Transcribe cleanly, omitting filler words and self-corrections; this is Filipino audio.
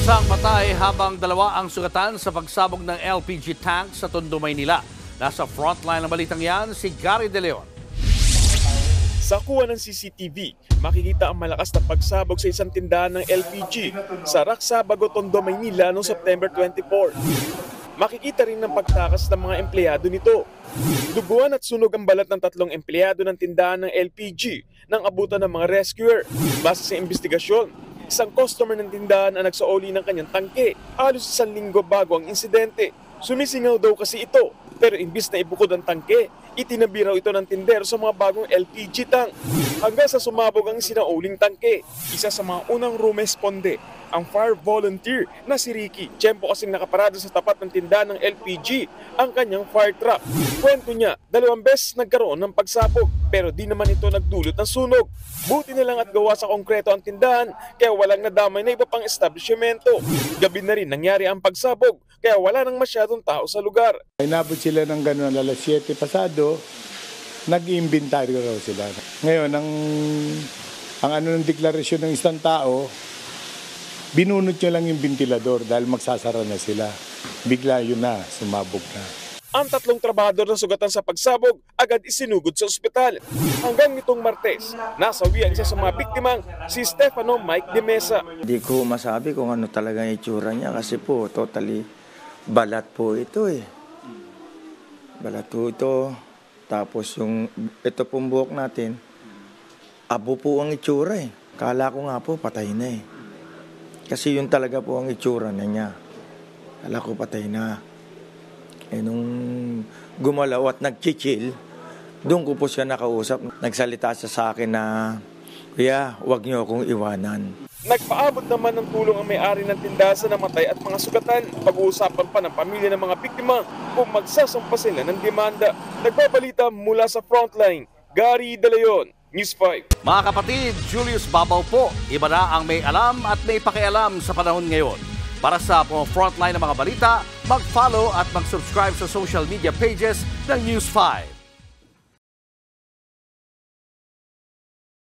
Isang matay habang dalawa ang sugatan sa pagsabog ng LPG tank sa Tondo, Maynila. Nasa frontline ng balitang yan si Gary De Leon. Sa kuha ng CCTV, makikita ang malakas na pagsabog sa isang tindahan ng LPG sa Raksabago, Tondo, Maynila noong September 24. Makikita rin ng pagtakas ng mga empleyado nito. Duguan at sunog ang balat ng 3 empleyado ng tindahan ng LPG nang abutan ng mga rescuer. Base sa investigasyon, isang customer ng tindahan ang nagsaoli ng kanyang tangke halos 1 linggo bago ang insidente. Sumisingaw daw kasi ito, pero imbis na ibukod ang tangke, itinabi raw ito ng tindero sa mga bagong LPG tank. Hanggang sa sumabog ang sinauling tangke. Isa sa mga unang rumesponde, ang fire volunteer na si Ricky. Tiyempo kasing nakaparado sa tapat ng tindahan ng LPG ang kanyang fire truck. Kwento niya, 2 beses nagkaroon ng pagsabog pero di naman ito nagdulot ng sunog. Buti na lang at gawa sa konkreto ang tindahan kaya walang nadamay na iba pang establishmento. Gabi na rin nangyari ang pagsabog kaya wala nang masyadong tao sa lugar. Inabot sila ng gano'n alas 7 pasado, nag-iimbentaryo raw sila. Ngayon, ang ano ng deklarasyon ng isang tao, binunot nyo lang yung ventilador dahil magsasara na sila. Bigla yun na, sumabog na. Ang 3 trabahador na sugatan sa pagsabog agad isinugod sa ospital. Hanggang nitong Martes, nasawi ang isa sa mga biktimang si Stefano Mike de Mesa. Hindi ko masabi kung ano talaga yung itsura niya kasi po totally balat po ito eh. Balat po ito. Tapos ito pong buhok natin, abo po ang itsura eh. Kala ko nga po patay na eh. Kasi yun talaga po ang itsura na niya. Kala ko patay na. Eh nung gumalaw at nag-chill, doon ko po siya nakausap. Nagsalita siya sa akin na, "Kuya, huwag niyo akong iwanan." Nagpaabot naman ng tulong ang may-ari ng tindahan sa namatay at mga sugatan. Pag-uusapan pa ng pamilya ng mga biktima kung magsasampa sila ng demanda. Nagbabalita mula sa frontline, Gary De Leon, News 5. Mga kapatid, Julius Babaw po. Iba na ang may alam at may pakialam sa panahon ngayon. Para sa frontline ng mga balita, mag-follow at mag-subscribe sa social media pages ng News 5.